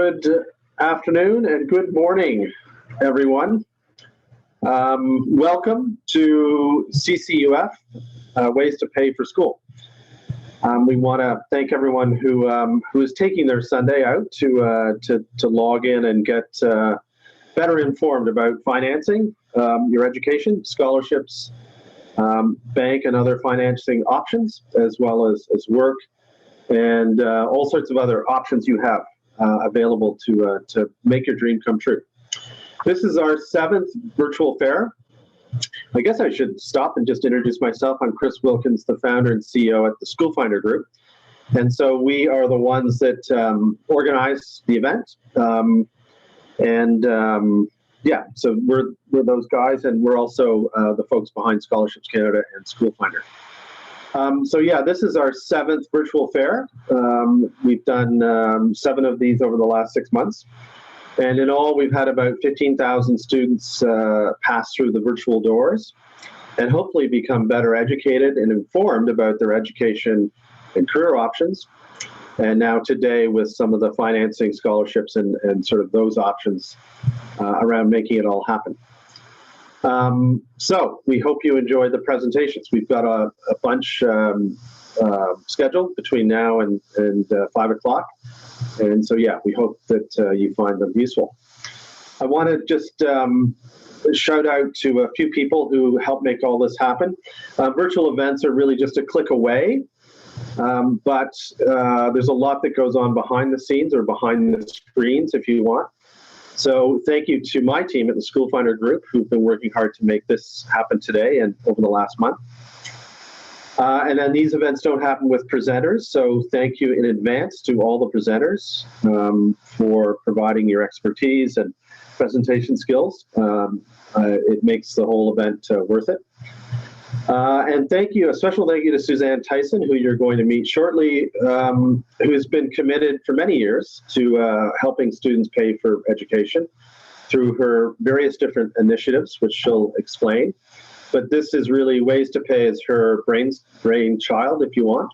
Good afternoon and good morning, everyone. Welcome to CCUF, Ways to Pay for School. We want to thank everyone who is taking their Sunday out to log in and get better informed about financing your education, scholarships, bank and other financing options, as well as work and all sorts of other options you have available to make your dream come true. This is our 7th virtual fair. I guess I should stop and just introduce myself. I'm Chris Wilkins, the founder and CEO at the School Finder Group. And so we are the ones that organize the event. Yeah, so we're those guys, and we're also the folks behind Scholarships Canada and School Finder. So yeah, this is our 7th virtual fair. We've done 7 of these over the last 6 months. And in all, we've had about 15,000 students pass through the virtual doors and hopefully become better educated and informed about their education and career options. And now today with some of the financing scholarships and sort of those options around making it all happen. So we hope you enjoy the presentations. We've got a bunch scheduled between now and 5 o'clock. And so, yeah, we hope that you find them useful. I want to just shout out to a few people who help make all this happen. Virtual events are really just a click away, but there's a lot that goes on behind the scenes or behind the screens if you want. So thank you to my team at the School Finder Group who've been working hard to make this happen today and over the last month. And then these events don't happen with presenters, so thank you in advance to all the presenters for providing your expertise and presentation skills. It makes the whole event worth it. And a special thank you to Suzanne Tyson, who you're going to meet shortly, who has been committed for many years to helping students pay for education through her various different initiatives, which she'll explain. But this is really Ways to Pay as her brainchild, if you want.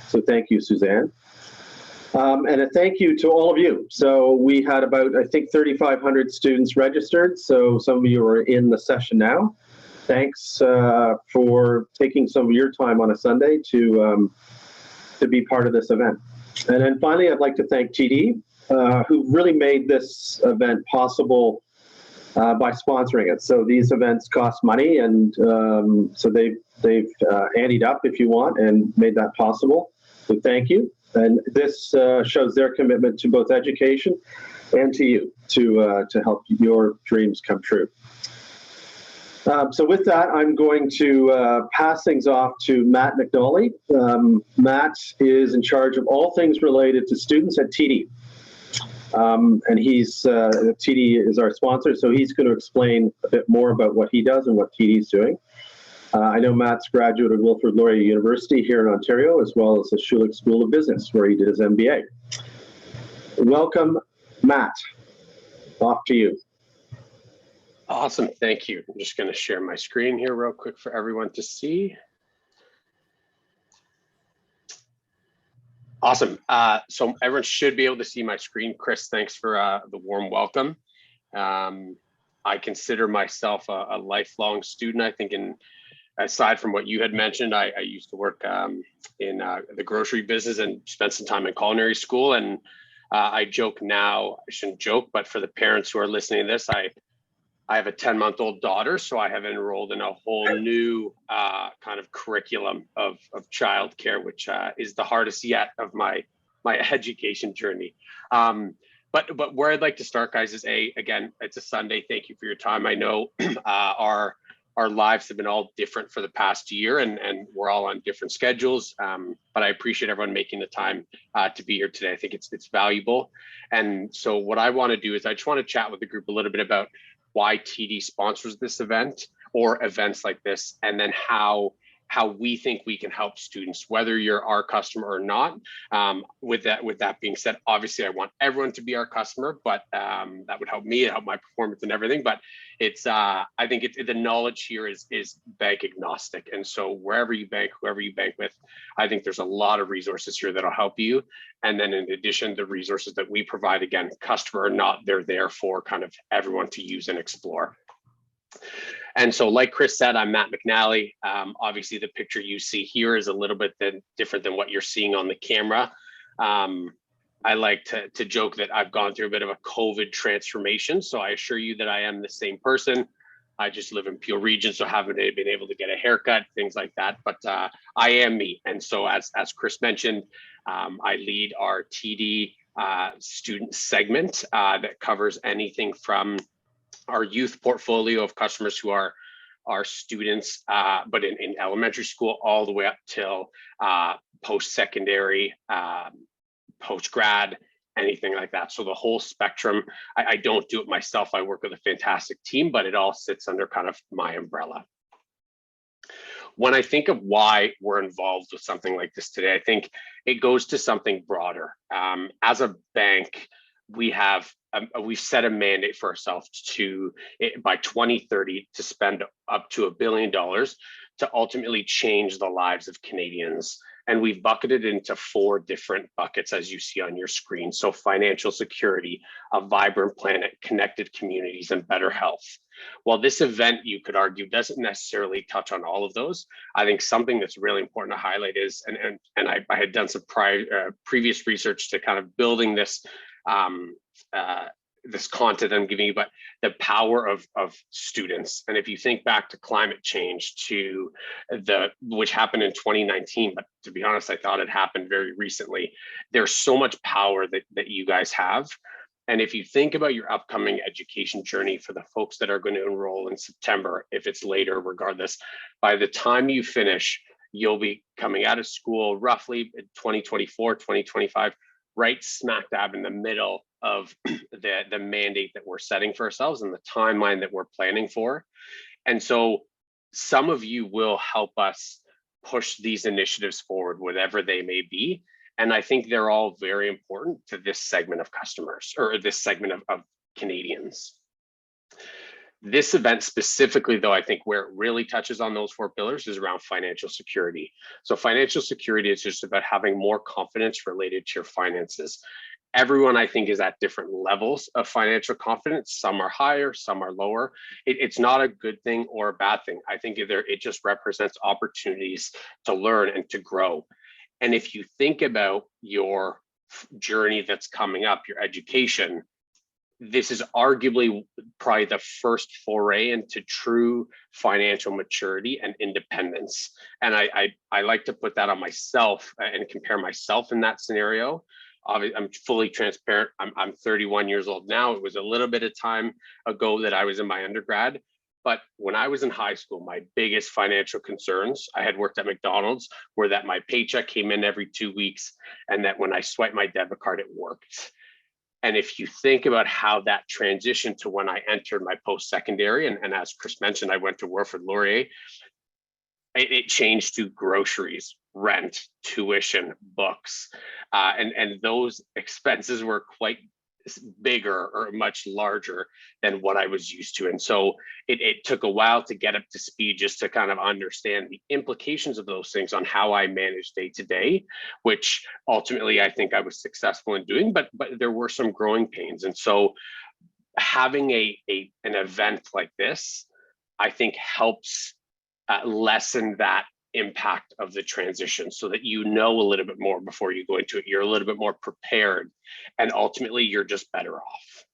So thank you, Suzanne. And a thank you to all of you. So we had about, I think, 3,500 students registered. So some of you are in the session now. Thanks for taking some of your time on a Sunday to be part of this event. And then finally, I'd like to thank TD, who really made this event possible by sponsoring it. So these events cost money, and so they've anteed up, if you want, and made that possible. So thank you. And this shows their commitment to both education and to you to help your dreams come true. So with that, I'm going to pass things off to Matt McNally. Matt is in charge of all things related to students at TD. And TD is our sponsor, so he's going to explain a bit more about what he does and what TD is doing. I know Matt's graduate of Wilfrid Laurier University here in Ontario, as well as the Schulich School of Business, where he did his MBA. Welcome, Matt. Off to you. Awesome, thank you. I'm just going to share my screen here real quick for everyone to see. Awesome. So everyone should be able to see my screen. Chris, thanks for the warm welcome. I consider myself a lifelong student. I think aside from what you had mentioned, I used to work in the grocery business and spent some time in culinary school. And I joke now, I shouldn't joke, but for the parents who are listening to this, I have a 10-month-old daughter, so I have enrolled in a whole new kind of curriculum of childcare, which is the hardest yet of my education journey. But where I'd like to start, guys, is again, it's a Sunday. Thank you for your time. I know our lives have been all different for the past year, and we're all on different schedules. But I appreciate everyone making the time to be here today. I think it's valuable. And so what I want to do is I just want to chat with the group a little bit about why TD sponsors this event or events like this, and then how how we think we can help students, whether you're our customer or not. With that being said, obviously I want everyone to be our customer, but that would help me, help my performance and everything. But it's I think the knowledge here is bank agnostic, and so wherever you bank, whoever you bank with, I think there's a lot of resources here that'll help you. And then in addition, the resources that we provide, again, customer or not, they're there for kind of everyone to use and explore. And so, like Chris said, I'm Matt McNally. Obviously, the picture you see here is a little bit different than what you're seeing on the camera. I like to joke that I've gone through a bit of a COVID transformation. So I assure you that I am the same person. I just live in Peel Region, so haven't been able to get a haircut, things like that. But I am me. And so as Chris mentioned, I lead our TD student segment that covers anything from our youth portfolio of customers who are students, but in elementary school all the way up till post-secondary, post-grad, anything like that. So the whole spectrum. I don't do it myself. I work with a fantastic team, but it all sits under kind of my umbrella. When I think of why we're involved with something like this today, I think it goes to something broader. As a bank, we've set a mandate for ourselves to, by 2030, to spend up to $1 billion to ultimately change the lives of Canadians. And we've bucketed into 4 different buckets, as you see on your screen. So financial security, a vibrant planet, connected communities, and better health. While this event, you could argue, doesn't necessarily touch on all of those, I think something that's really important to highlight is, and I had done some previous research to kind of building this this content I'm giving you, but the power of students. And if you think back to climate change, which happened in 2019, but to be honest, I thought it happened very recently. There's so much power that you guys have. And if you think about your upcoming education journey for the folks that are going to enroll in September, if it's later, regardless, by the time you finish, you'll be coming out of school roughly 2024, 2025, right smack dab in the middle of the mandate that we're setting for ourselves and the timeline that we're planning for. And so some of you will help us push these initiatives forward, whatever they may be. And I think they're all very important to this segment of customers, or this segment of Canadians. This event specifically, though, I think where it really touches on those 4 pillars is around financial security. So financial security is just about having more confidence related to your finances. Everyone, I think, is at different levels of financial confidence. Some are higher, some are lower. It's not a good thing or a bad thing. I think it just represents opportunities to learn and to grow. And if you think about your journey that's coming up, your education, this is arguably probably the first foray into true financial maturity and independence. And I like to put that on myself and compare myself in that scenario. I'm fully transparent. I'm 31 years old now. It was a little bit of time ago that I was in my undergrad. But when I was in high school, my biggest financial concerns, I had worked at McDonald's, were that my paycheck came in every 2 weeks and that when I swiped my debit card, it worked. And if you think about how that transitioned to when I entered my post-secondary, and as Chris mentioned, I went to Wilfrid Laurier, it changed to groceries, rent, tuition, books, and those expenses were quite bigger or much larger than what I was used to. And so it took a while to get up to speed just to kind of understand the implications of those things on how I manage day to day, which ultimately I think I was successful in doing, but there were some growing pains. And so having an event like this, I think helps lessen that impact of the transition so that you know a little bit more before you go into it. You're a little bit more prepared, and ultimately you're just better off.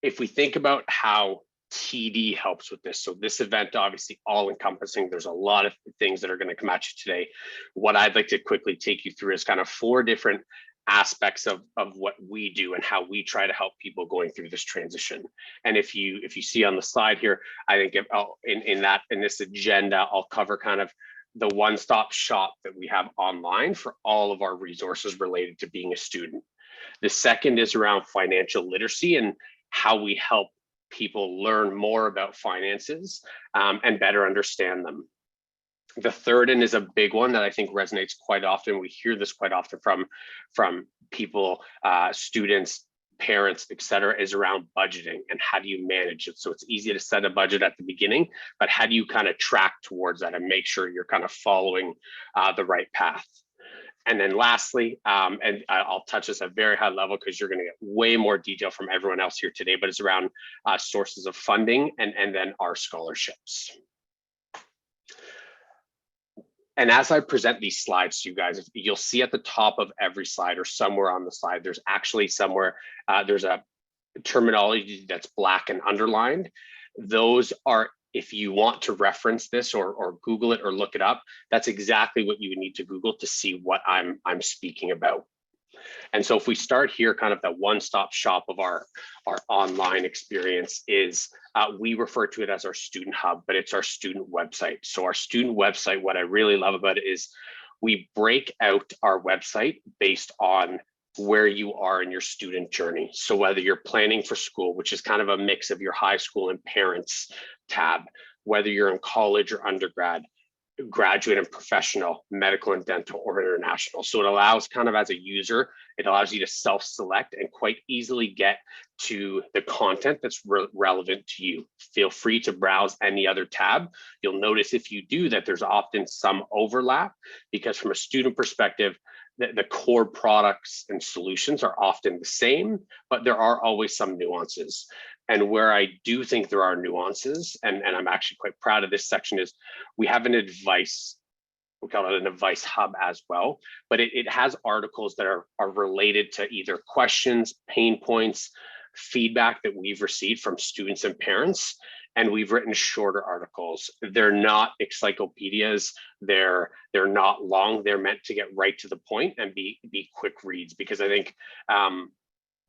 If we think about how TD helps with this, so this event obviously all encompassing, there's a lot of things that are going to come at you today. What I'd like to quickly take you through is kind of 4 different aspects of what we do and how we try to help people going through this transition. And if you see on the slide here, I think in this agenda, I'll cover kind of the one-stop shop that we have online for all of our resources related to being a student. The second is around financial literacy and how we help people learn more about finances and better understand them. The third, and is a big one that I think resonates quite often, we hear this quite often from people, students, parents, et cetera, is around budgeting and how do you manage it. So it's easy to set a budget at the beginning, but how do you kind of track towards that and make sure you're kind of following the right path? And then lastly, and I'll touch this at a very high level because you're going to get way more detail from everyone else here today, but it's around sources of funding and then our scholarships. And as I present these slides to you guys, you'll see at the top of every slide or somewhere on the slide, there's actually somewhere, there's a terminology that's black and underlined. Those are, if you want to reference this or Google it or look it up, that's exactly what you would need to Google to see what I'm speaking about. And so if we start here, kind of the one-stop shop of our online experience is, we refer to it as our student hub, but it's our student website. So our student website, what I really love about it is we break out our website based on where you are in your student journey. So whether you're planning for school, which is kind of a mix of your high school and parents tab, whether you're in college or undergrad, graduate and professional, medical and dental, or international. So it allows kind of as a user, it allows you to self-select and quite easily get to the content that's relevant to you. Feel free to browse any other tab. You'll notice if you do that, there's often some overlap because from a student perspective, the core products and solutions are often the same, but there are always some nuances. And where I do think there are nuances, and I'm actually quite proud of this section, is we have an advice, we call it an advice hub as well, but it has articles that are related to either questions, pain points, feedback that we've received from students and parents. And we've written shorter articles. They're not encyclopedias. They're not long. They're meant to get right to the point and be quick reads, because I think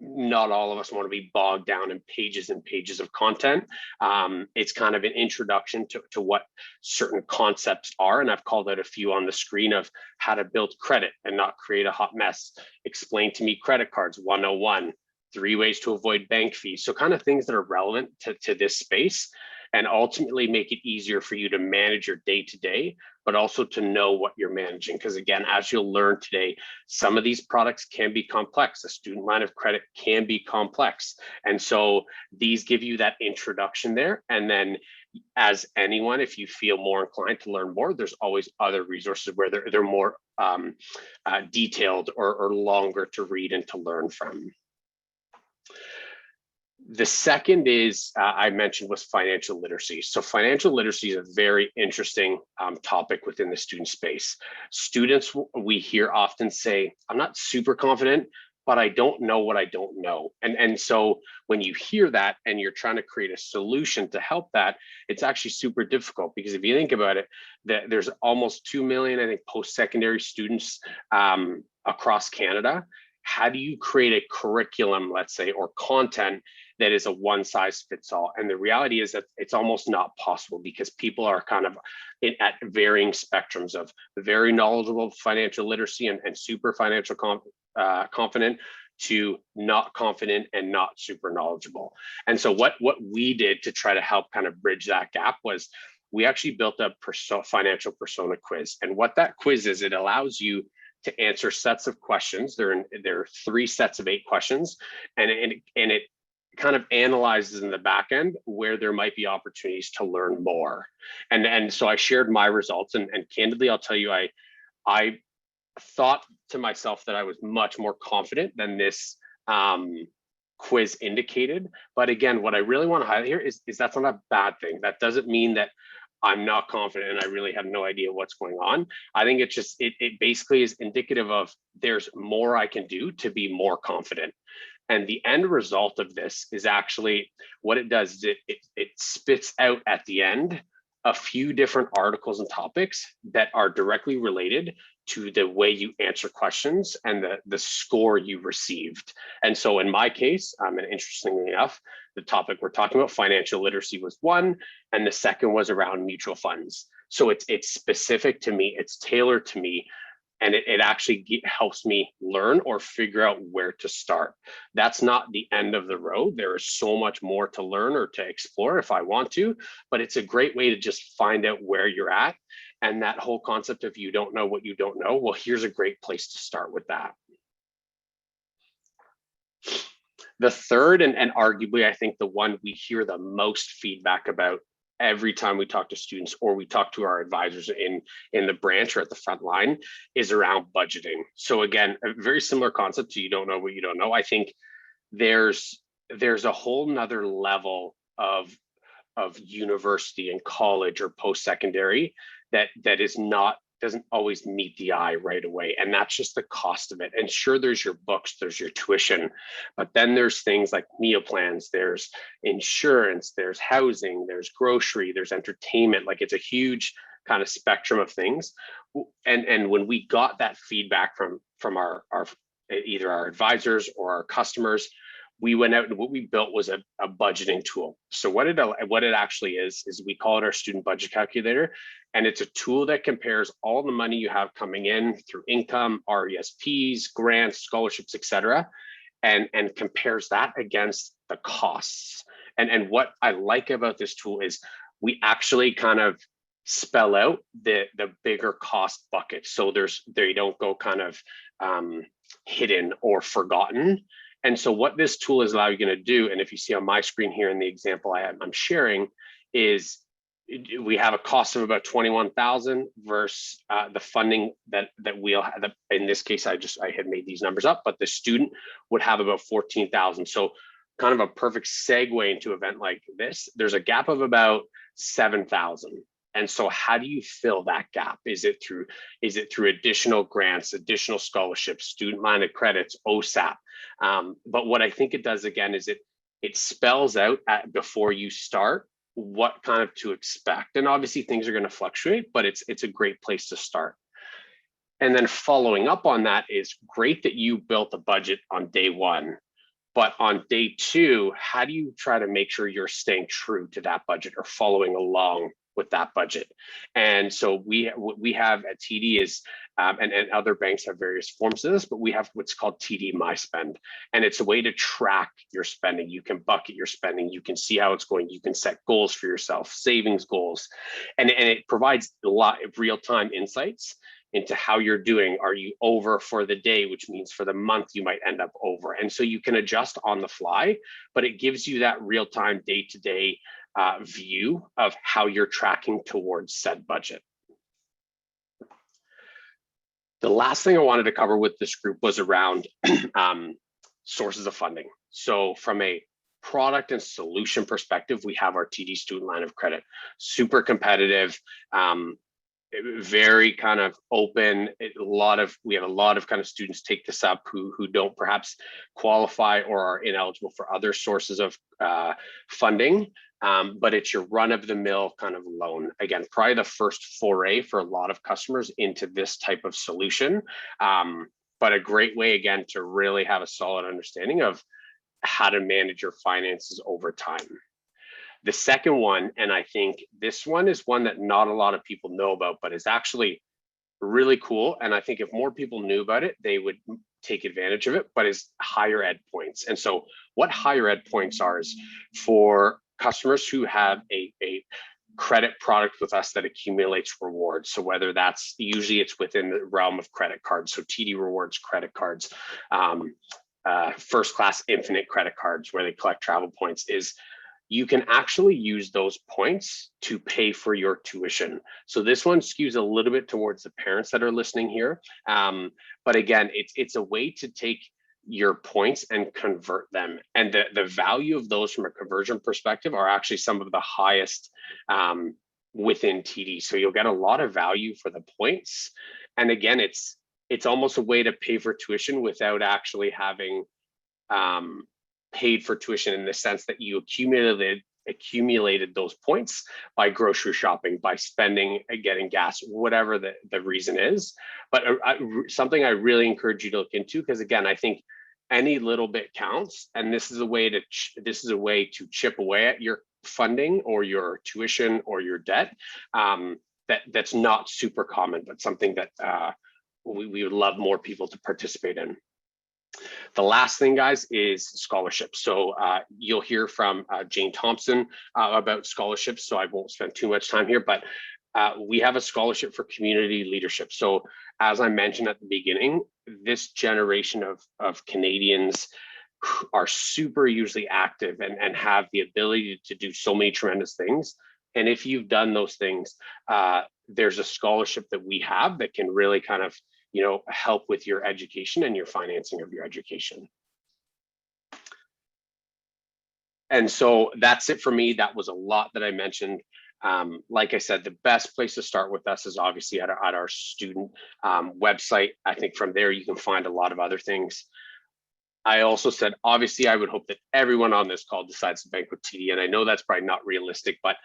not all of us want to be bogged down in pages and pages of content. It's kind of an introduction to what certain concepts are. And I've called out a few on the screen of how to build credit and not create a hot mess. Explain to me credit cards 101. 3 ways to avoid bank fees. So kind of things that are relevant to this space and ultimately make it easier for you to manage your day-to-day, but also to know what you're managing. Because again, as you'll learn today, some of these products can be complex. A student line of credit can be complex. And so these give you that introduction there. And then as anyone, if you feel more inclined to learn more, there's always other resources where they're more detailed or longer to read and to learn from. The second is, I mentioned, was financial literacy. So financial literacy is a very interesting topic within the student space. Students, we hear often say, I'm not super confident, but I don't know what I don't know. And so when you hear that and you're trying to create a solution to help that, it's actually super difficult, because if you think about it, there's almost 2 million, I think, post-secondary students across Canada. How do you create a curriculum, let's say, or content that is a one size fits all? And the reality is that it's almost not possible, because people are kind of at varying spectrums of very knowledgeable financial literacy and super financial confident to not confident and not super knowledgeable. And so what we did to try to help kind of bridge that gap was we actually built a financial persona quiz. And what that quiz is, it allows you to answer sets of questions. There are 3 sets of 8 questions, and it kind of analyzes in the back end where there might be opportunities to learn more. And so I shared my results, and candidly, I'll tell you, I thought to myself that I was much more confident than this quiz indicated. But again, what I really want to highlight here is that's not a bad thing. That doesn't mean that I'm not confident and I really have no idea what's going on. I think it's just, it basically is indicative of there's more I can do to be more confident. And the end result of this is actually what it does is it spits out at the end a few different articles and topics that are directly related to the way you answer questions and the score you received. And so in my case, and interestingly enough, the topic we're talking about, financial literacy, was one, and the second was around mutual funds. So it's specific to me, it's tailored to me. and it actually helps me learn or figure out where to start. That's not the end of the road. There is so much more to learn or to explore if I want to, but it's a great way to just find out where you're at. And that whole concept of you don't know what you don't know, well, here's a great place to start with that. The third, and arguably, I think the one we hear the most feedback about every time we talk to students or we talk to our advisors in the branch or at the front line, is around budgeting. So again, a very similar concept to you don't know what you don't know. I think there's a whole nother level of university and college or post-secondary that doesn't always meet the eye right away. And that's just the cost of it. And sure, there's your books, there's your tuition, but then there's things like meal plans, there's insurance, there's housing, there's grocery, there's entertainment. Like, it's a huge kind of spectrum of things. And when we got that feedback from our either our advisors or our customers, we went out and what we built was a budgeting tool. So what it actually is we call it our student budget calculator. And it's a tool that compares all the money you have coming in through income, RESPs, grants, scholarships, et cetera, and compares that against the costs. And what I like about this tool is we actually kind of spell out the bigger cost buckets. So they don't go kind of hidden or forgotten. And so what this tool is allowing you to do, and if you see on my screen here in the example I'm sharing, is we have a cost of about 21,000 versus the funding that we'll have. In this case, I had made these numbers up, but the student would have about 14,000. So kind of a perfect segue into an event like this. There's a gap of about 7,000. And so how do you fill that gap? Is it through additional grants, additional scholarships, student line of credits, OSAP? But what I think it does again is it spells out before you start what kind of to expect. And obviously things are going to fluctuate, but it's a great place to start. And then following up on that is great that you built a budget on day one. But on day two, how do you try to make sure you're staying true to that budget or following along with that budget? And so what we have at TD is, and other banks have various forms of this, but we have what's called TD My Spend. And it's a way to track your spending. You can bucket your spending. You can see how it's going. You can set goals for yourself, savings goals. And it provides a lot of real-time insights into how you're doing. Are you over for the day, which means for the month you might end up over. And so you can adjust on the fly, but it gives you that real-time day-to-day view of how you're tracking towards said budget. The last thing I wanted to cover with this group was around sources of funding. So from a product and solution perspective, we have our TD student line of credit, super competitive, very kind of open. We have a lot of kind of students take this up who don't perhaps qualify or are ineligible for other sources of funding. But it's your run-of-the-mill kind of loan. Again, probably the first foray for a lot of customers into this type of solution, but a great way, again, to really have a solid understanding of how to manage your finances over time. The second one, and I think this one is one that not a lot of people know about, but is actually really cool. And I think if more people knew about it, they would take advantage of it, but is higher ed points. And so what higher ed points are is for customers who have a credit product with us that accumulates rewards. So whether that's, usually it's within the realm of credit cards. So TD Rewards credit cards, first class infinite credit cards where they collect travel points, is you can actually use those points to pay for your tuition. So this one skews a little bit towards the parents that are listening here. But again, it's a way to take your points and convert them. And the value of those from a conversion perspective are actually some of the highest within TD. So you'll get a lot of value for the points. And again, it's almost a way to pay for tuition without actually having paid for tuition, in the sense that you accumulated those points by grocery shopping, by spending, getting gas, whatever the reason is. But something I really encourage you to look into, because again, I think any little bit counts, and this is a way to chip away at your funding or your tuition or your debt. That's not super common, but something that we would love more people to participate in. The last thing, guys, is scholarships. So you'll hear from Jane Thompson about scholarships, so I won't spend too much time here, but we have a scholarship for community leadership. So as I mentioned at the beginning, this generation of Canadians are super usually active and have the ability to do so many tremendous things. And if you've done those things, there's a scholarship that we have that can really kind of, you know, help with your education and your financing of your education. And so that's it for me. That was a lot that I mentioned. Like I said, the best place to start with us is obviously at our student website. I think from there you can find a lot of other things. I also said, obviously, I would hope that everyone on this call decides to bank with TD. And I know that's probably not realistic, but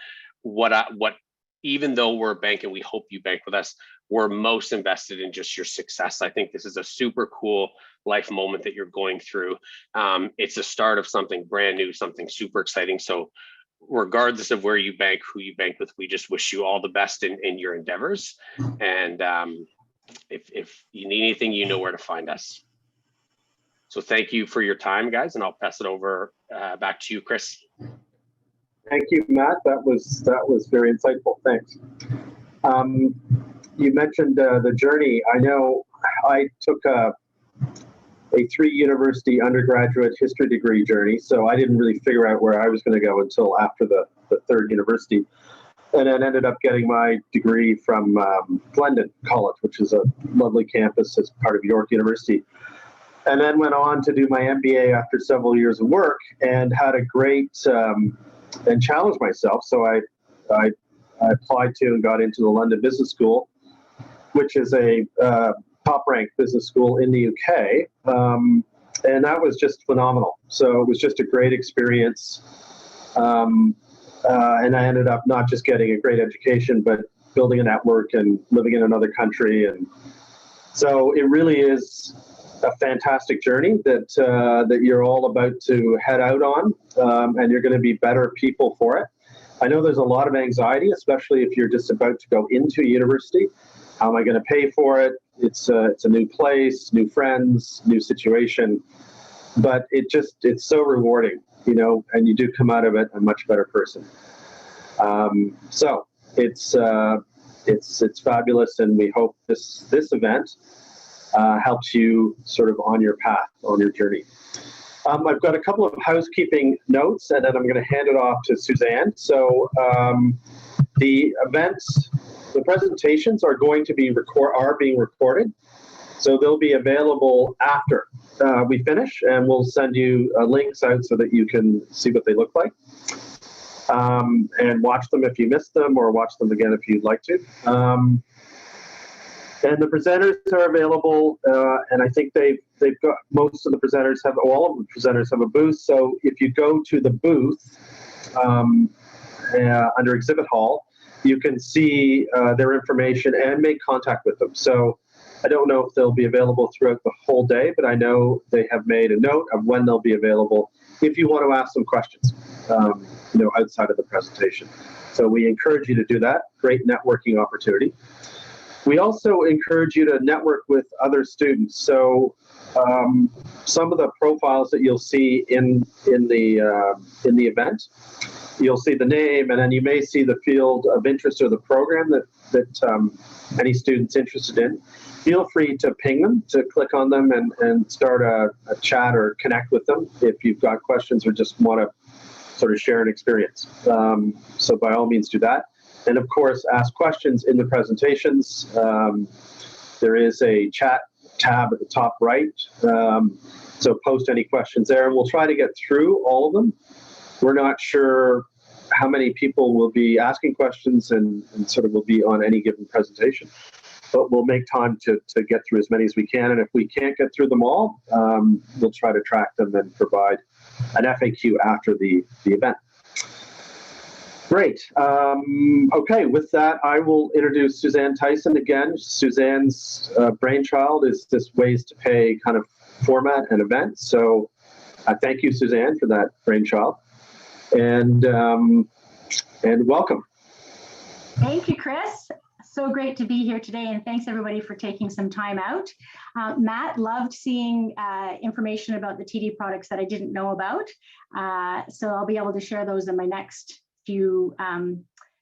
even though we're a bank and we hope you bank with us, we're most invested in just your success. I think this is a super cool life moment that you're going through. It's the start of something brand new, something super exciting. So regardless of where you bank, who you bank with, we just wish you all the best in your endeavors. And if you need anything, you know where to find us. So thank you for your time, guys, and I'll pass it over back to you, Chris. Thank you, Matt. That was very insightful. Thanks. You mentioned the journey. I know I took a 3-university undergraduate history degree journey, so I didn't really figure out where I was going to go until after the 3rd university, and then ended up getting my degree from Glendon College, which is a lovely campus as part of York University. And then went on to do my MBA after several years of work, and had a great and challenged myself. So I applied to and got into the London Business School, which is a top-ranked business school in the UK, and that was just phenomenal. So it was just a great experience, and I ended up not just getting a great education, but building a network and living in another country. And so it really is a fantastic journey that you're all about to head out on, and you're going to be better people for it. I know there's a lot of anxiety, especially if you're just about to go into university. How am I going to pay for it? It's a new place, new friends, new situation, but it's so rewarding, you know, and you do come out of it a much better person. So it's fabulous, and we hope this event helps you sort of on your path, on your journey. I've got a couple of housekeeping notes, and then I'm going to hand it off to Suzanne. So the events, the presentations are going to be being recorded. So they'll be available after we finish, and we'll send you links out so that you can see what they look like. And watch them if you missed them, or watch them again if you'd like to. And the presenters are available, and I think they've got most of the presenters all of the presenters have a booth. So if you go to the booth under Exhibit Hall, you can see their information and make contact with them. So I don't know if they'll be available throughout the whole day, but I know they have made a note of when they'll be available if you want to ask them questions, you know, outside of the presentation. So we encourage you to do that. Great networking opportunity. We also encourage you to network with other students. So some of the profiles that you'll see in the event, you'll see the name, and then you may see the field of interest or the program that any student's interested in. Feel free to ping them, to click on them and start a chat or connect with them if you've got questions or just want to sort of share an experience. So by all means do that. And of course, ask questions in the presentations. There is a chat tab at the top right. So post any questions there, and we'll try to get through all of them. We're not sure how many people will be asking questions and sort of will be on any given presentation, but we'll make time to get through as many as we can. And if we can't get through them all, we'll try to track them and provide an FAQ after the event. Great. Okay, with that, I will introduce Suzanne Tyson again. Suzanne's brainchild is this Ways to Pay kind of format and event. So thank you, Suzanne, for that brainchild. And welcome. Thank you, Chris. so great to be here today, and thanks everybody for taking some time out. Matt, loved seeing information about the TD products that I didn't know about. So I'll be able to share those in my next few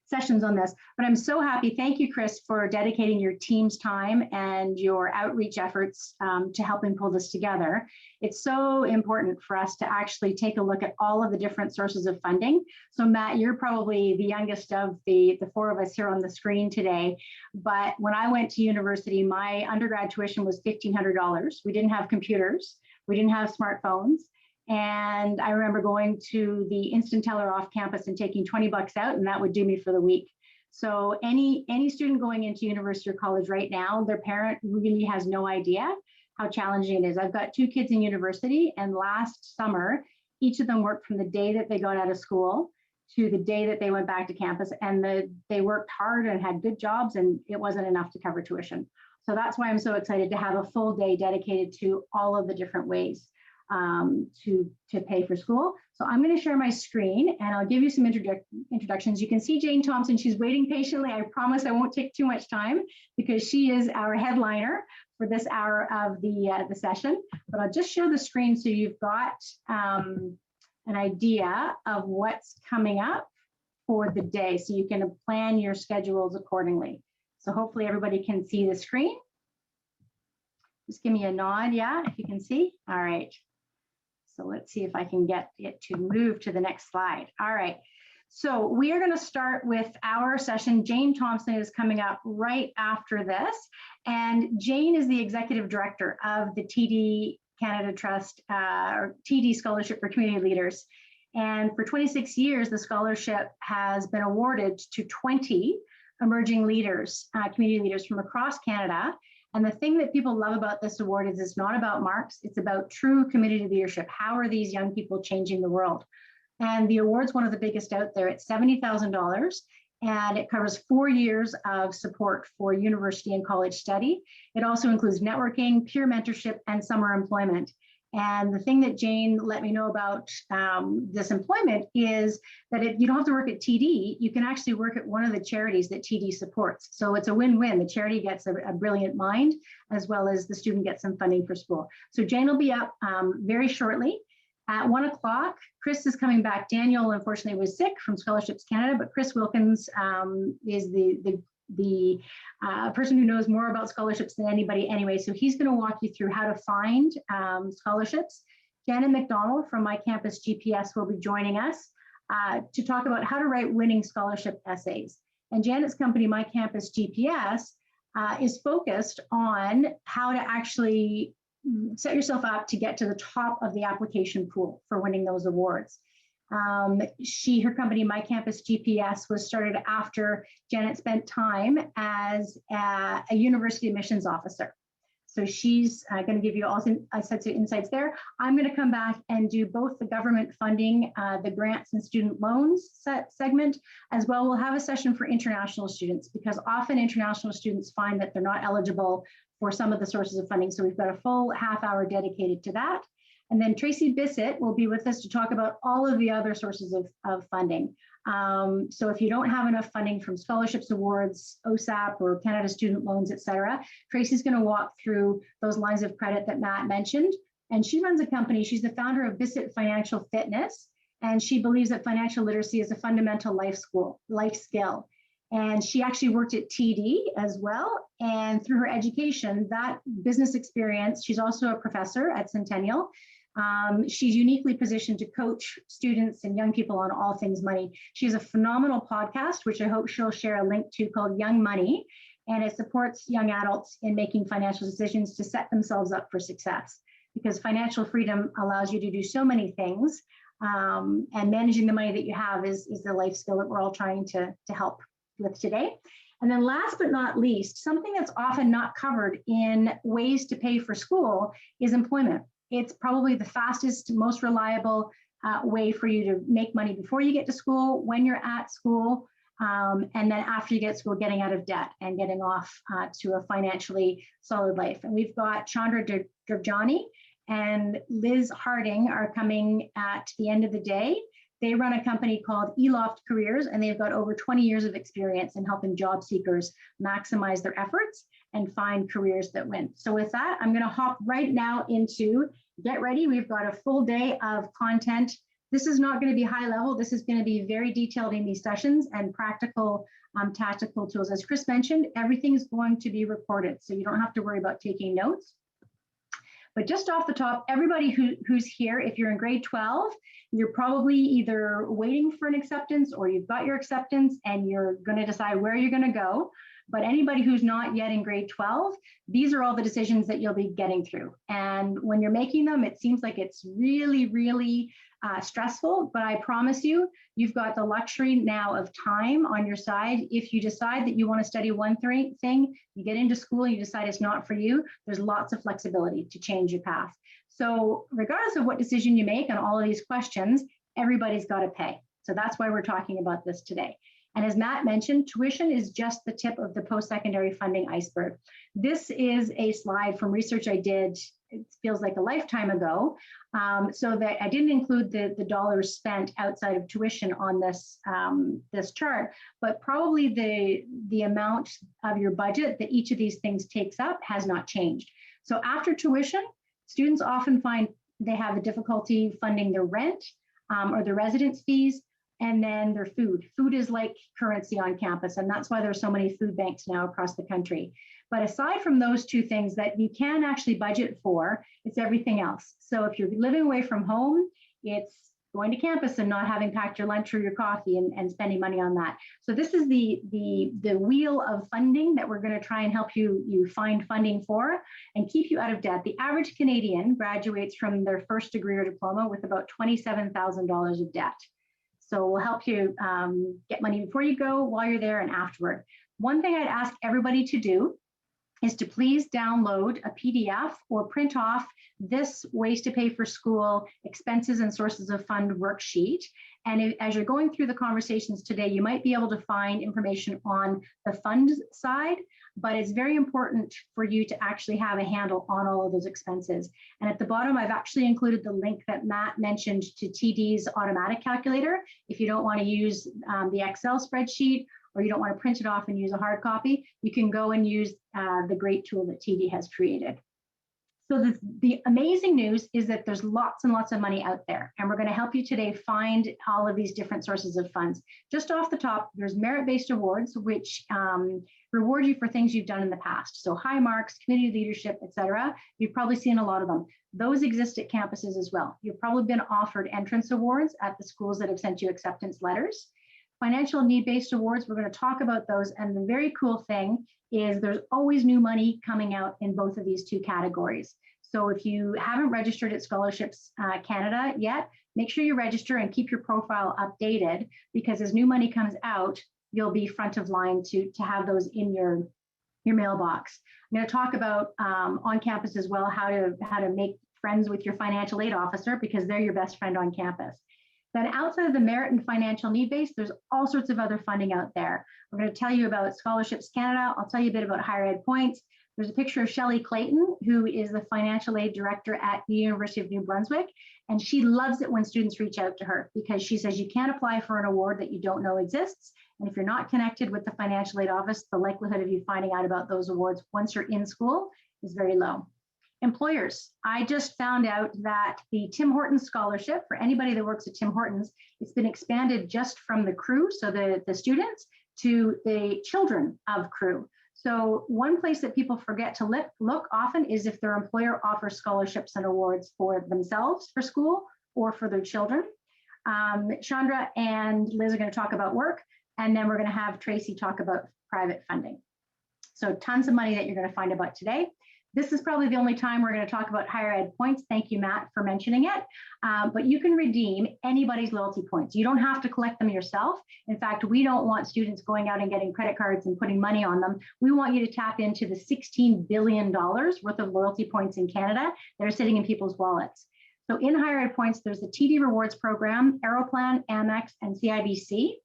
sessions on this. But I'm so happy. Thank you, Chris, for dedicating your team's time and your outreach efforts to helping pull this together. It's so important for us to actually take a look at all of the different sources of funding. So Matt, you're probably the youngest of the four of us here on the screen today. But when I went to university, my undergrad tuition was $1,500. We didn't have computers. We didn't have smartphones. And I remember going to the instant teller off campus and taking 20 bucks out, and that would do me for the week. So any student going into university or college right now, their parent really has no idea how challenging it is. I've got two kids in university, and last summer, each of them worked from the day that they got out of school to the day that they went back to campus, and they worked hard and had good jobs, and it wasn't enough to cover tuition. So that's why I'm so excited to have a full day dedicated to all of the different ways to pay for school. So I'm going to share my screen and I'll give you some introductions. You can see Jane Thompson. She's waiting patiently. I promise I won't take too much time because she is our headliner for this hour of the session. But I'll just share the screen so you've got an idea of what's coming up for the day, so you can plan your schedules accordingly. So hopefully everybody can see the screen. Just give me a nod, yeah, if you can see. All right. So let's see if I can get it to move to the next slide. All right. So we are going to start with our session. Jane Thompson is coming up right after this. And Jane is the executive director of the TD Canada Trust, or TD Scholarship for Community Leaders. And for 26 years, the scholarship has been awarded to 20 emerging leaders, community leaders from across Canada. And the thing that people love about this award is it's not about marks, it's about true community leadership. How are these young people changing the world? And the award's one of the biggest out there. It's $70,000, and it covers 4 years of support for university and college study. It also includes networking, peer mentorship, and summer employment. And the thing that Jane let me know about this employment is that you don't have to work at TD, you can actually work at one of the charities that TD supports. So it's a win-win. The charity gets a brilliant mind, as well as the student gets some funding for school. So Jane will be up very shortly. At 1 o'clock, Chris is coming back. Daniel, unfortunately, was sick from Scholarships Canada, but Chris Wilkins is the person who knows more about scholarships than anybody anyway. So he's going to walk you through how to find scholarships. Janet McDonald from My Campus GPS will be joining us to talk about how to write winning scholarship essays. And Janet's company, My Campus GPS, is focused on how to actually set yourself up to get to the top of the application pool for winning those awards. Her company, My Campus GPS, was started after Janet spent time as a university admissions officer. So she's going to give you all sets of insights there. I'm going to come back and do both the government funding, the grants and student loans segment, as well. We'll have a session for international students, because often international students find that they're not eligible for some of the sources of funding. So we've got a full half hour dedicated to that. And then Tracy Bissett will be with us to talk about all of the other sources of funding. So if you don't have enough funding from scholarships, awards, OSAP, or Canada Student Loans, et cetera, Tracy's going to walk through those lines of credit that Matt mentioned. And she runs a company. She's the founder of Bissett Financial Fitness. And she believes that financial literacy is a fundamental life skill. And she actually worked at TD as well. And through her education, that business experience, she's also a professor at Centennial. She's uniquely positioned to coach students and young people on all things money. She has a phenomenal podcast, which I hope she'll share a link to, called Young Money. And it supports young adults in making financial decisions to set themselves up for success. Because financial freedom allows you to do so many things. And managing the money that you have is the life skill that we're all trying to help with today. And then last but not least, something that's often not covered in ways to pay for school is employment. It's probably the fastest, most reliable way for you to make money before you get to school, when you're at school, and then after you get to school, getting out of debt and getting off to a financially solid life. And we've got Chandra Durjani and Liz Harding are coming at the end of the day They run a company called eLoft Careers, and they've got over 20 years of experience in helping job seekers maximize their efforts and find careers that win. So with that, I'm going to hop right now into get ready. We've got a full day of content. This is not going to be high level. This is going to be very detailed in these sessions and practical tactical tools. As Chris mentioned, everything is going to be recorded, so you don't have to worry about taking notes. But just off the top, everybody who's here, if you're in grade 12, you're probably either waiting for an acceptance or you've got your acceptance and you're going to decide where you're going to go. But anybody who's not yet in grade 12, these are all the decisions that you'll be getting through. And when you're making them, it seems like it's really, really stressful, but I promise you, you've got the luxury now of time on your side. If you decide that you want to study one thing, you get into school and you decide it's not for you, there's lots of flexibility to change your path. So regardless of what decision you make on all of these questions, everybody's got to pay. So that's why we're talking about this today. And as Matt mentioned, tuition is just the tip of the post-secondary funding iceberg. This is a slide from research I did, it feels like a lifetime ago, so that I didn't include the dollars spent outside of tuition on this, this chart, but probably the amount of your budget that each of these things takes up has not changed. So after tuition, students often find they have a difficulty funding their rent or their residence fees, and then their food. Food is like currency on campus, and that's why there's so many food banks now across the country. But aside from those two things that you can actually budget for, it's everything else. So if you're living away from home, it's going to campus and not having packed your lunch or your coffee and spending money on that. So this is the wheel of funding that we're going to try and help you find funding for and keep you out of debt. The average Canadian graduates from their first degree or diploma with about $27,000 of debt. So we'll help you get money before you go, while you're there, and afterward. One thing I'd ask everybody to do is to please download a PDF or print off this Ways to Pay for School Expenses and Sources of Fund worksheet. And as you're going through the conversations today, you might be able to find information on the funds side, but it's very important for you to actually have a handle on all of those expenses. And at the bottom, I've actually included the link that Matt mentioned to TD's automatic calculator. If you don't want to use the Excel spreadsheet, or you don't want to print it off and use a hard copy, you can go and use the great tool that TD has created. So the amazing news is that there's lots and lots of money out there, and we're going to help you today find all of these different sources of funds. Just off the top, there's merit-based awards, which reward you for things you've done in the past. So high marks, community leadership, etc. You've probably seen a lot of them. Those exist at campuses as well. You've probably been offered entrance awards at the schools that have sent you acceptance letters. Financial need-based awards, we're going to talk about those. And the very cool thing is there's always new money coming out in both of these two categories. So if you haven't registered at Scholarships Canada yet, make sure you register and keep your profile updated, because as new money comes out, you'll be front of line to have those in your mailbox. I'm going to talk about on campus as well how to make friends with your financial aid officer, because they're your best friend on campus. Then outside of the merit and financial need base, there's all sorts of other funding out there. We're going to tell you about Scholarships Canada. I'll tell you a bit about higher ed points. There's a picture of Shelley Clayton, who is the financial aid director at the University of New Brunswick. And she loves it when students reach out to her, because she says you can't apply for an award that you don't know exists. And if you're not connected with the financial aid office, the likelihood of you finding out about those awards once you're in school is very low. Employers, I just found out that the Tim Hortons scholarship, for anybody that works at Tim Hortons, it's been expanded just from the crew, so the students, to the children of crew. So one place that people forget to look often is if their employer offers scholarships and awards for themselves for school or for their children. Chandra and Liz are going to talk about work, and then we're going to have Tracy talk about private funding. So tons of money that you're going to find about today. This is probably the only time we're going to talk about higher ed points. Thank you, Matt, for mentioning it. But you can redeem anybody's loyalty points. You don't have to collect them yourself. In fact, we don't want students going out and getting credit cards and putting money on them. We want you to tap into the $16 billion worth of loyalty points in Canada that are sitting in people's wallets. So in higher ed points, there's the TD Rewards Program, Aeroplan, Amex, and CIBC.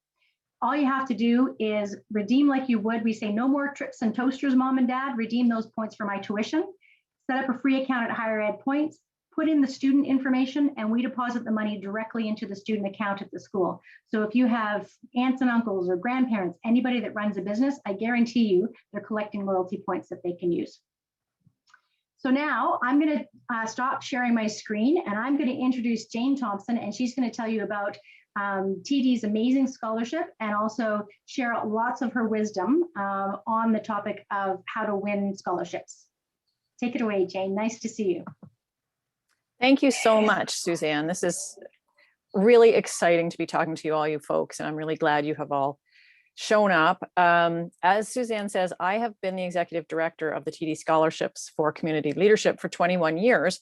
All you have to do is redeem like you would. We say no more trips and toasters, mom and dad. Redeem those points for my tuition. Set up a free account at higher ed points. put in the student information and we deposit the money directly into the student account at the school. So if you have aunts and uncles or grandparents, anybody that runs a business, I guarantee you they're collecting loyalty points that they can use. So now I'm going to stop sharing my screen and I'm going to introduce Jane Thompson, and she's going to tell you about TD's amazing scholarship and also share lots of her wisdom on the topic of how to win scholarships. Take it away, Jane. Nice to see you. Thank you so much, Suzanne. This is really exciting to be talking to you, all you folks, and I'm really glad you have all shown up. As Suzanne says, I have been the executive director of the TD Scholarships for Community Leadership for 21 years.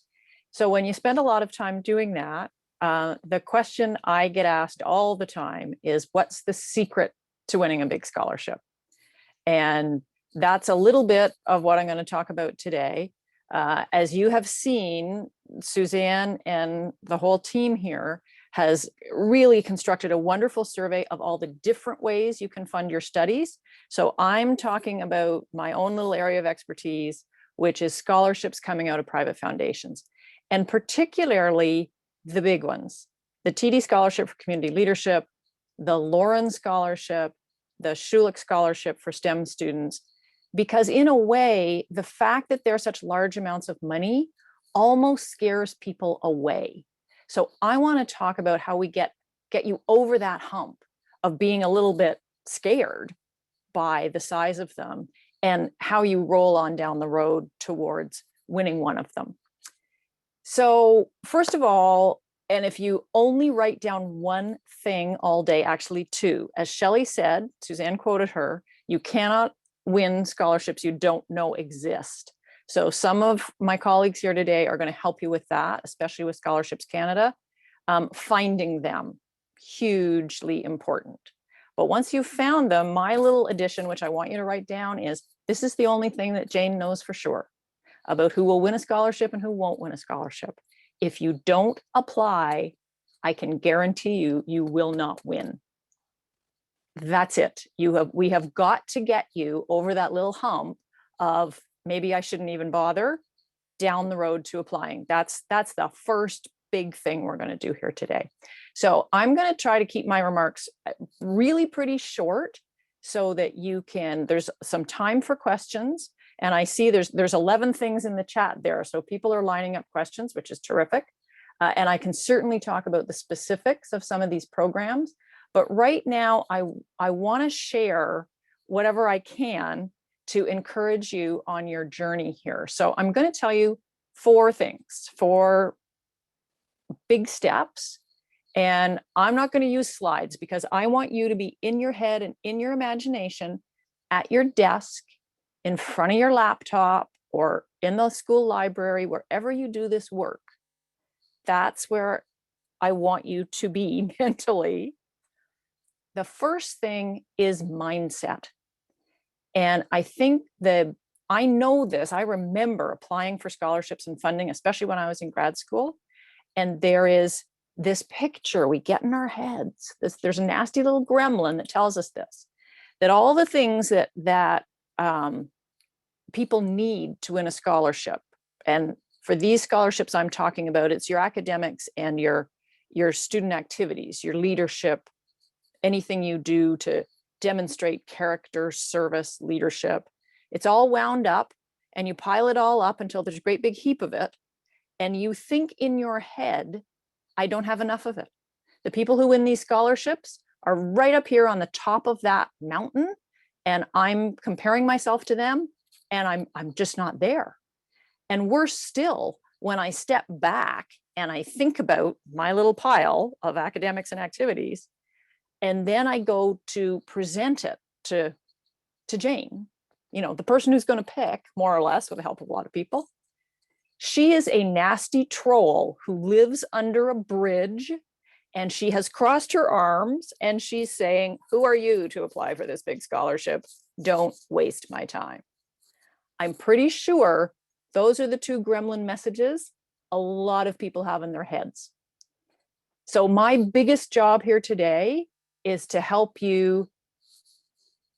So when you spend a lot of time doing that, the question I get asked all the time is, what's the secret to winning a big scholarship? And that's a little bit of what I'm going to talk about today. As you have seen, Suzanne and the whole team here has really constructed a wonderful survey of all the different ways you can fund your studies. So I'm talking about my own little area of expertise, which is scholarships coming out of private foundations, and particularly the big ones: the TD Scholarship for Community Leadership, the Lauren Scholarship, the Schulich Scholarship for STEM students. Because in a way, the fact that there are such large amounts of money almost scares people away. So I want to talk about how we get you over that hump of being a little bit scared by the size of them, and how you roll on down the road towards winning one of them. So first of all, and if you only write down one thing all day, actually two, as Shelley said, Suzanne quoted her, you cannot win scholarships you don't know exist. So some of my colleagues here today are going to help you with that, especially with Scholarships Canada. Finding them, hugely important. But once you've found them, my little addition, which I want you to write down, is this is the only thing that Jane knows for sure about who will win a scholarship and who won't win a scholarship. If you don't apply, I can guarantee you, you will not win. That's it. We have got to get you over that little hump of maybe I shouldn't even bother down the road to applying. That's the first big thing we're going to do here today. So I'm going to try to keep my remarks really pretty short so that you can, there's some time for questions. And I see there's 11 things in the chat there. So people are lining up questions, which is terrific. And I can certainly talk about the specifics of some of these programs. But right now, I want to share whatever I can to encourage you on your journey here. So I'm going to tell you 4 things, 4 big steps. And I'm not going to use slides because I want you to be in your head and in your imagination at your desk, in front of your laptop, or in the school library, wherever you do this work. That's where I want you to be mentally. The first thing is mindset. And I think I know this, I remember applying for scholarships and funding, especially when I was in grad school. And there is this picture we get in our heads. There's a nasty little gremlin that tells us this, that all the things that people need to win a scholarship. And for these scholarships I'm talking about, it's your academics and your student activities, your leadership, anything you do to demonstrate character, service, leadership. It's all wound up and you pile it all up until there's a great big heap of it. And you think in your head, I don't have enough of it. The people who win these scholarships are right up here on the top of that mountain. And I'm comparing myself to them and I'm just not there. And worse still, when I step back and I think about my little pile of academics and activities, and then I go to present it to Jane, the person who's going to pick, more or less, with the help of a lot of people. She is a nasty troll who lives under a bridge, and she has crossed her arms and she's saying, who are you to apply for this big scholarship? Don't waste my time. I'm pretty sure those are the 2 gremlin messages a lot of people have in their heads. So my biggest job here today is to help you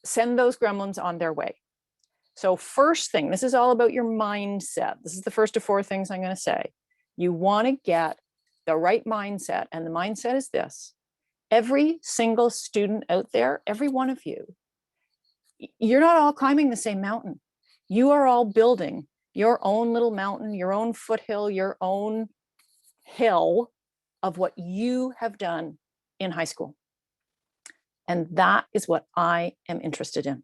send those gremlins on their way. So first thing, this is all about your mindset. This is the first of 4 things I'm going to say. You want to get the right mindset. And the mindset is this: every single student out there, every one of you, you're not all climbing the same mountain. You are all building your own little mountain, your own foothill, your own hill of what you have done in high school. And that is what I am interested in.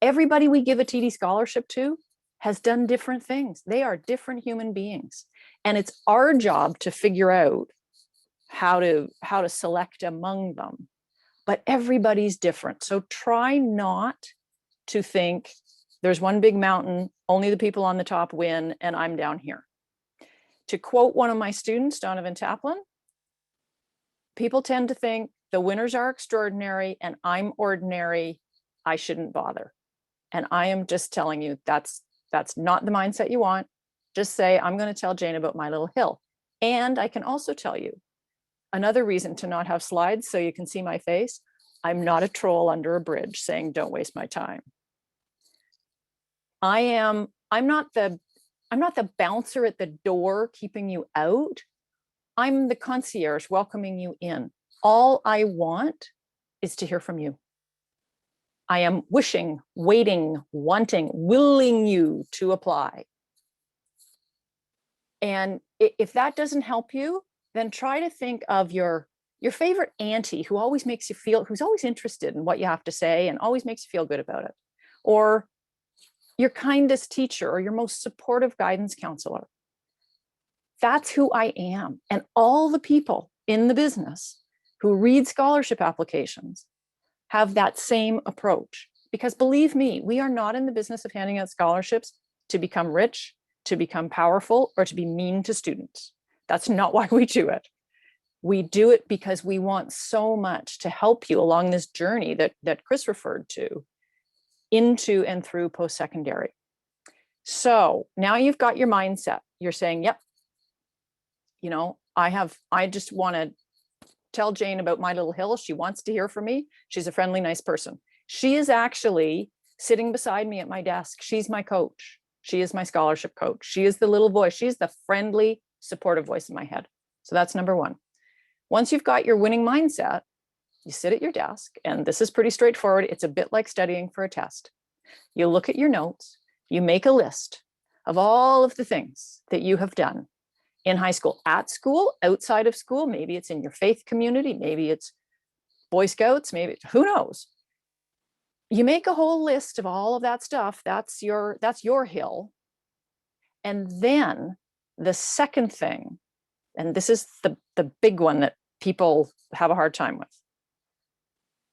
Everybody we give a TD scholarship to has done different things. They are different human beings. And it's our job to figure out how to select among them. But everybody's different. So try not to think there's one big mountain, only the people on the top win, and I'm down here. To quote one of my students, Donovan Taplin, people tend to think the winners are extraordinary and I'm ordinary, I shouldn't bother. And I am just telling you, that's not the mindset you want. Just say, I'm going to tell Jane about my little hill. And I can also tell you another reason to not have slides so you can see my face. I'm not a troll under a bridge saying, don't waste my time. I'm not the bouncer at the door keeping you out. I'm the concierge welcoming you in. All I want is to hear from you. I am wishing, waiting, wanting, willing you to apply. And if that doesn't help you, then try to think of your favorite auntie who always makes you feel, who's always interested in what you have to say and always makes you feel good about it. Or your kindest teacher or your most supportive guidance counselor. That's who I am. And all the people in the business who read scholarship applications have that same approach. Because believe me, we are not in the business of handing out scholarships to become rich, to become powerful, or to be mean to students. That's not why we do it. We do it because we want so much to help you along this journey that Chris referred to into and through post-secondary. So now you've got your mindset. You're saying, yep, I just want to tell Jane about my little hill. She wants to hear from me. She's a friendly, nice person. She is actually sitting beside me at my desk. She's my coach. She is my scholarship coach. She is the little voice. She's the friendly, supportive voice in my head. So that's number one. Once you've got your winning mindset, you sit at your desk, and this is pretty straightforward. It's a bit like studying for a test. You look at your notes, you make a list of all of the things that you have done in high school, at school, outside of school. Maybe it's in your faith community, maybe it's Boy Scouts, maybe, who knows? You make a whole list of all of that stuff. That's your hill. And then the second thing, and this is the big one that people have a hard time with.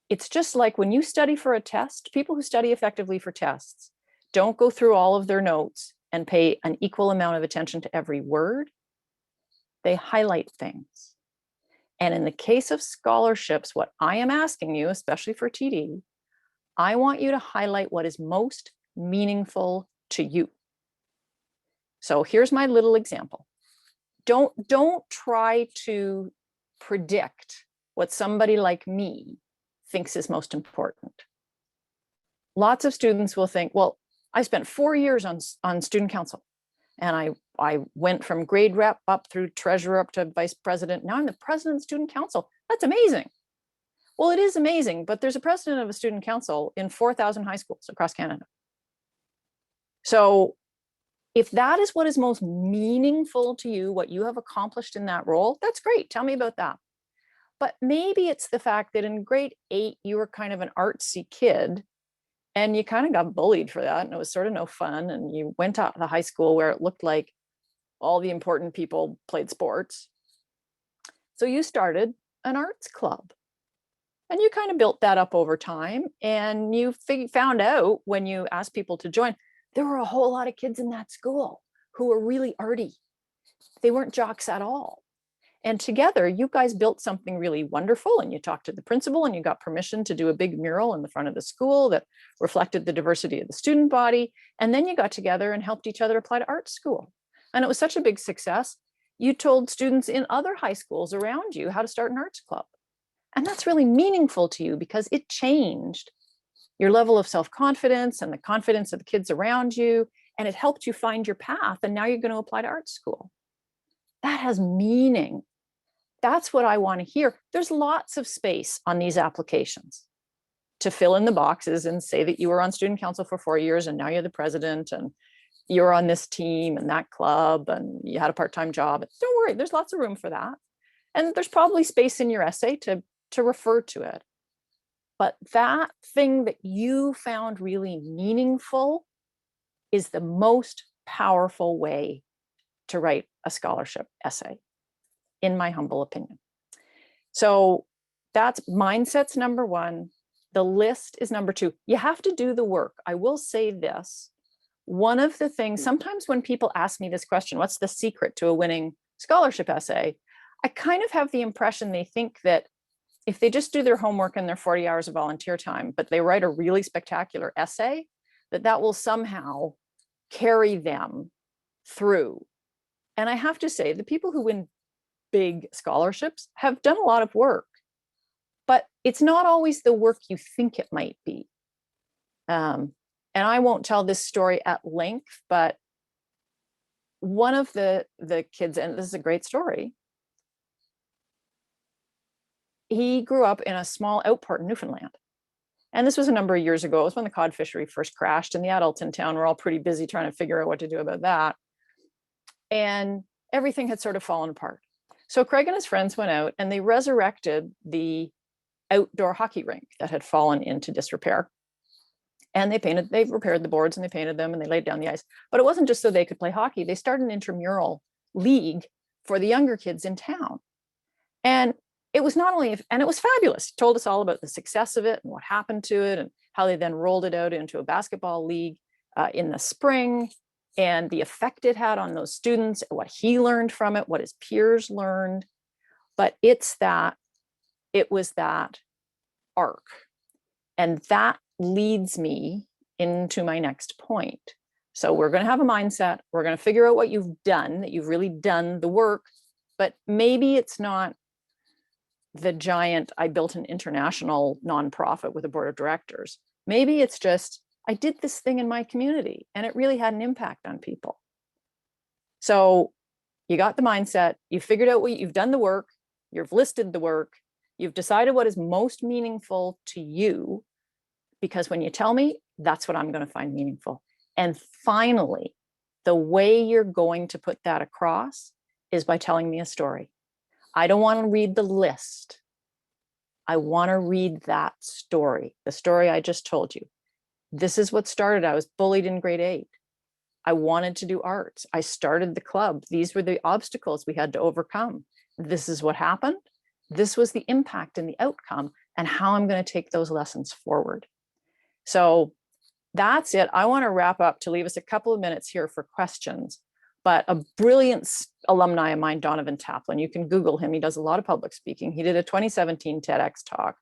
It's just like when you study for a test, people who study effectively for tests don't go through all of their notes and pay an equal amount of attention to every word. They highlight things. And in the case of scholarships, what I am asking you, especially for TD, I want you to highlight what is most meaningful to you. So here's my little example. Don't try to predict what somebody like me thinks is most important. Lots of students will think, well, I spent 4 years on student council, and I went from grade rep up through treasurer up to vice president. Now I'm the president of student council. That's amazing. Well, it is amazing, but there's a president of a student council in 4,000 high schools across Canada. So if that is what is most meaningful to you, what you have accomplished in that role, that's great. Tell me about that. But maybe it's the fact that in grade 8, you were kind of an artsy kid and you kind of got bullied for that. And it was sort of no fun. And you went to the high school where it looked like all the important people played sports. So you started an arts club. And you kind of built that up over time. And you found out when you asked people to join, there were a whole lot of kids in that school who were really arty. They weren't jocks at all. And together, you guys built something really wonderful. And you talked to the principal and you got permission to do a big mural in the front of the school that reflected the diversity of the student body. And then you got together and helped each other apply to art school. And it was such a big success. You told students in other high schools around you how to start an arts club. And that's really meaningful to you because it changed your level of self-confidence and the confidence of the kids around you. And it helped you find your path. And now you're going to apply to art school. That has meaning. That's what I want to hear. There's lots of space on these applications to fill in the boxes and say that you were on student council for 4 years and now you're the president and you're on this team and that club and you had a part-time job. Don't worry, there's lots of room for that. And there's probably space in your essay to refer to it. But that thing that you found really meaningful is the most powerful way to write a scholarship essay, in my humble opinion. So that's mindset's number one. The list is number two. You have to do the work. I will say this. One of the things, sometimes when people ask me this question, what's the secret to a winning scholarship essay? I kind of have the impression they think that if they just do their homework and their 40 hours of volunteer time, but they write a really spectacular essay, that will somehow carry them through. And I have to say, the people who win big scholarships have done a lot of work, but it's not always the work you think it might be. And I won't tell this story at length, but one of the kids, and this is a great story, he grew up in a small outport in Newfoundland. And this was a number of years ago. It was when the cod fishery first crashed, and the adults in town were all pretty busy trying to figure out what to do about that. And everything had sort of fallen apart. So Craig and his friends went out and they resurrected the outdoor hockey rink that had fallen into disrepair. And they repaired the boards and they painted them and they laid down the ice. But it wasn't just so they could play hockey. They started an intramural league for the younger kids in town. And it was not only, and it was fabulous. He told us all about the success of it and what happened to it and how they then rolled it out into a basketball league in the spring and the effect it had on those students, what he learned from it, what his peers learned. But it was that arc. And that leads me into my next point. So we're going to have a mindset. We're going to figure out what you've done, that you've really done the work, but maybe it's not the giant, I built an international nonprofit with a board of directors. Maybe it's just, I did this thing in my community and it really had an impact on people. So you got the mindset, you figured out what you've done the work, you've listed the work, you've decided what is most meaningful to you, because when you tell me, that's what I'm going to find meaningful. And finally, the way you're going to put that across is by telling me a story. I don't want to read the list. I want to read that story, the story I just told you. This is what started. I was bullied in grade 8. I wanted to do arts. I started the club. These were the obstacles we had to overcome. This is what happened. This was the impact and the outcome and how I'm going to take those lessons forward. So that's it. I want to wrap up to leave us a couple of minutes here for questions. But a brilliant alumni of mine, Donovan Taplin, you can Google him. He does a lot of public speaking. He did a 2017 TEDx talk.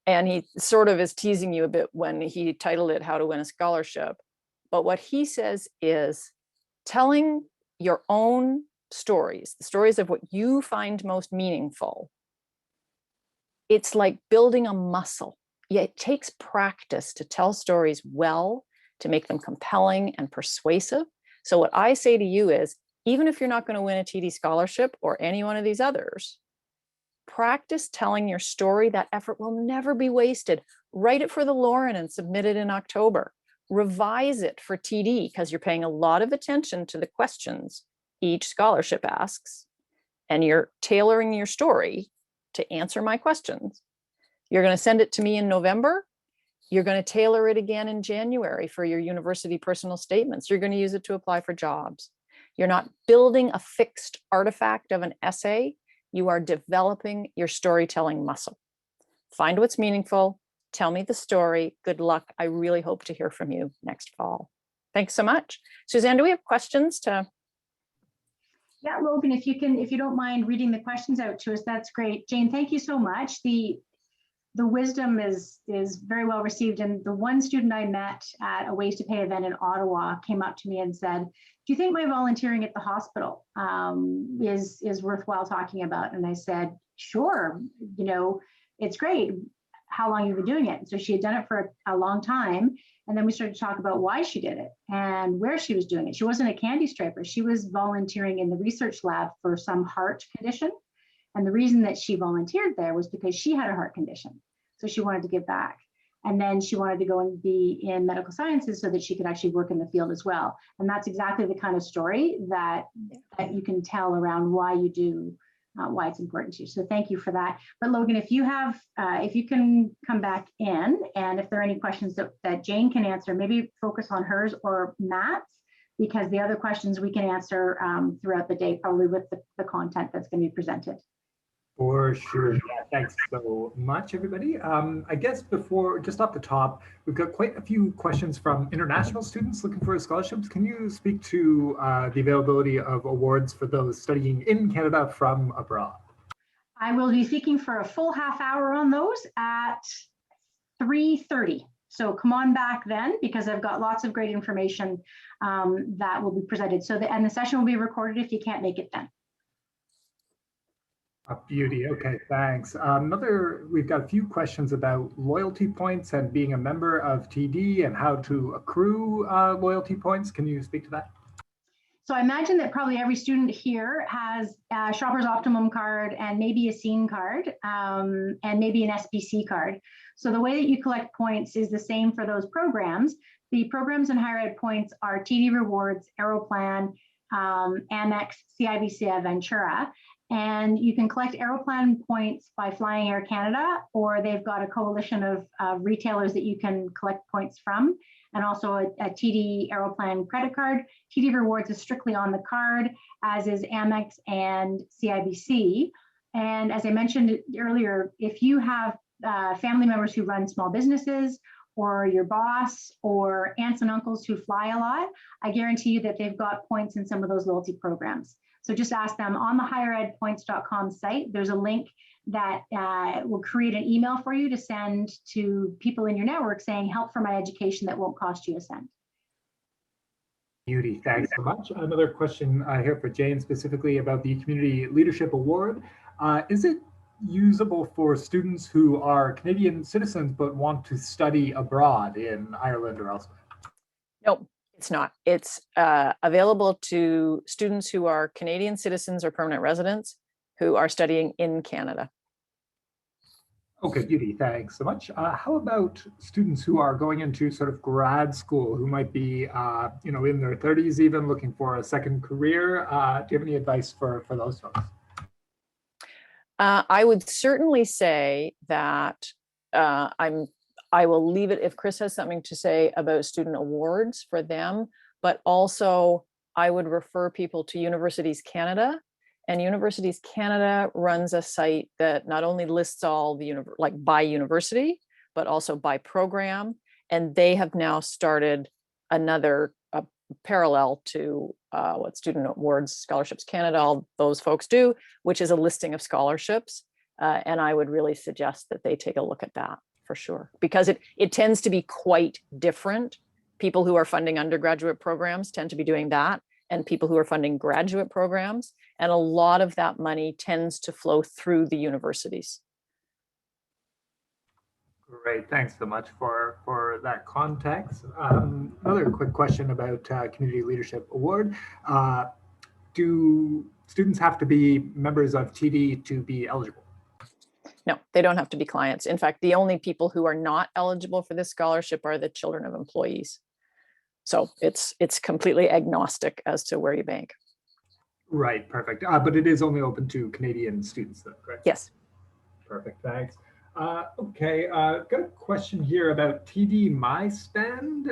And he sort of is teasing you a bit when he titled it How to Win a Scholarship. But what he says is telling your own stories, the stories of what you find most meaningful. It's like building a muscle. Yeah, it takes practice to tell stories well, to make them compelling and persuasive. So what I say to you is, even if you're not going to win a TD scholarship or any one of these others, practice telling your story. That effort will never be wasted. Write it for the Lauren and submit it in October. Revise it for TD because you're paying a lot of attention to the questions each scholarship asks, and you're tailoring your story to answer my questions. You're going to send it to me in November. You're going to tailor it again in January for your university personal statements. You're going to use it to apply for jobs. You're not building a fixed artifact of an essay. You are developing your storytelling muscle. Find what's meaningful. Tell me the story. Good luck. I really hope to hear from you next fall. Thanks so much. Suzanne, do we have questions to? Yeah, Logan, if you don't mind reading the questions out to us, that's great. Jane, thank you so much. The wisdom is very well received. And the one student I met at a Ways to Pay event in Ottawa came up to me and said, do you think my volunteering at the hospital is worthwhile talking about? And I said, sure, it's great. How long have you been doing it? And so she had done it for a long time. And then we started to talk about why she did it and where she was doing it. She wasn't a candy striper. She was volunteering in the research lab for some heart condition. And the reason that she volunteered there was because she had a heart condition. So she wanted to give back. And then she wanted to go and be in medical sciences so that she could actually work in the field as well. And that's exactly the kind of story that you can tell around why you do, why it's important to you. So thank you for that. But Logan, if you have, if you can come back in, and if there are any questions that Jane can answer, maybe focus on hers or Matt's, because the other questions we can answer throughout the day, probably with the content that's going to be presented. For sure. Yeah, thanks so much, everybody. I guess before, just off the top, we've got quite a few questions from international students looking for scholarships. Can you speak to the availability of awards for those studying in Canada from abroad? I will be speaking for a full half hour on those at 3:30. So come on back then, because I've got lots of great information that will be presented. So and the session will be recorded if you can't make it then. A beauty. Okay, thanks. We've got a few questions about loyalty points and being a member of TD and how to accrue loyalty points. Can you speak to that? So I imagine that probably every student here has a Shoppers Optimum card and maybe a Scene card and maybe an SBC card. So the way that you collect points is the same for those programs. The programs in higher ed points are TD Rewards, Aeroplan, Amex, CIBC Ventura. And you can collect Aeroplan points by flying Air Canada, or they've got a coalition of retailers that you can collect points from, and also a TD Aeroplan credit card. TD Rewards is strictly on the card, as is Amex and CIBC. And as I mentioned earlier, if you have family members who run small businesses, or your boss, or aunts and uncles who fly a lot, I guarantee you that they've got points in some of those loyalty programs. So just ask them on the higheredpoints.com site. There's a link that will create an email for you to send to people in your network saying, help for my education that won't cost you a cent. Beauty, thanks so much. Another question here for Jane, specifically about the Community Leadership Award. Is it usable for students who are Canadian citizens but want to study abroad in Ireland or elsewhere? Nope. It's not. It's available to students who are Canadian citizens or permanent residents who are studying in Canada. Okay, beauty. Thanks so much. How about students who are going into sort of grad school, who might be, in their 30s, even looking for a second career? Do you have any advice for those folks? I would certainly say that I will leave it if Chris has something to say about student awards for them, but also I would refer people to Universities Canada, and Universities Canada runs a site that not only lists all the by university, but also by program. And they have now started another parallel to what Student Awards Scholarships Canada, all those folks do, which is a listing of scholarships. And I would really suggest that they take a look at that. For sure, because it tends to be quite different. People who are funding undergraduate programs tend to be doing that, and people who are funding graduate programs. And a lot of that money tends to flow through the universities. Great, thanks so much for that context. Another quick question about Community Leadership Award. Do students have to be members of TD to be eligible? No, they don't have to be clients. In fact, the only people who are not eligible for this scholarship are the children of employees. So it's completely agnostic as to where you bank. Right, perfect. But it is only open to Canadian students, though, correct? Yes. Perfect, thanks. Okay, got a question here about TD My Spend.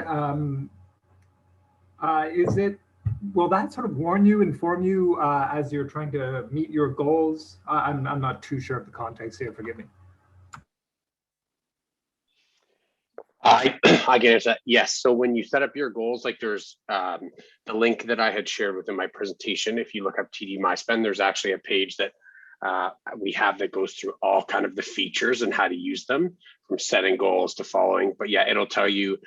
Will that sort of inform you as you're trying to meet your goals? I'm not too sure of the context here, forgive me. I can answer that. Yes. So when you set up your goals, like there's the link that I had shared within my presentation. If you look up TD My Spend, there's actually a page that we have that goes through all kind of the features and how to use them, from setting goals to following. But yeah, it'll tell you,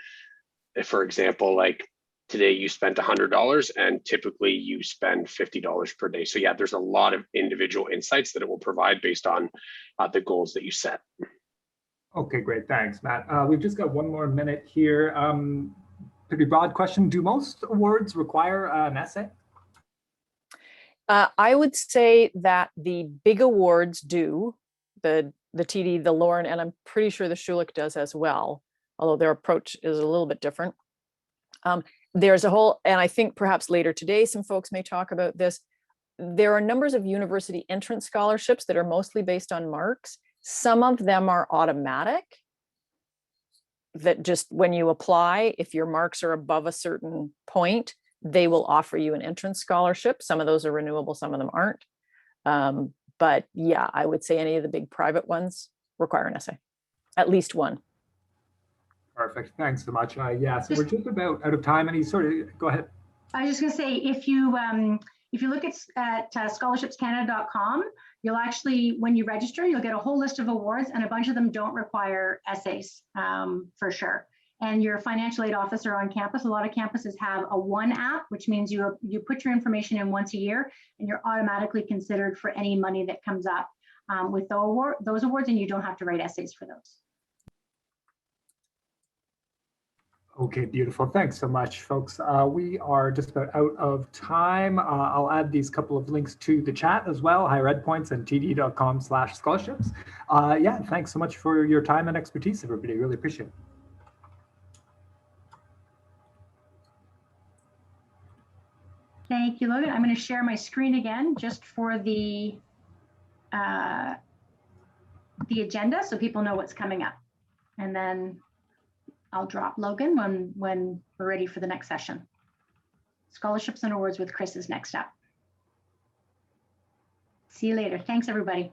if, for example, like today you spent $100 and typically you spend $50 per day. So yeah, there's a lot of individual insights that it will provide based on the goals that you set. Okay, great. Thanks, Matt. We've just got one more minute here. Pretty broad question. Do most awards require an essay? I would say that the big awards do, the TD, the Lauren, and I'm pretty sure the Schulich does as well, although their approach is a little bit different. There's a whole, and I think perhaps later today, some folks may talk about this. There are numbers of university entrance scholarships that are mostly based on marks. Some of them are automatic, that just when you apply, if your marks are above a certain point, they will offer you an entrance scholarship. Some of those are renewable, some of them aren't. But yeah, I would say any of the big private ones require an essay, at least one. Perfect. Thanks so much. Yeah, so we're just about out of time. Any sort of, go ahead. I was just going to say, if you look at scholarshipscanada.com, you'll actually, when you register, you'll get a whole list of awards, and a bunch of them don't require essays for sure. And your financial aid officer on campus, a lot of campuses have a one app, which means you put your information in once a year, and you're automatically considered for any money that comes up with those awards, and you don't have to write essays for those. Okay, beautiful. Thanks so much, folks. We are just about out of time. I'll add these couple of links to the chat as well, Higher Ed Points and td.com/scholarships. Yeah, thanks so much for your time and expertise, everybody. Really appreciate it. Thank you, Logan. I'm going to share my screen again just for the agenda so people know what's coming up. And then I'll drop Logan when we're ready for the next session. Scholarships and Awards with Chris is next up. See you later. Thanks, everybody.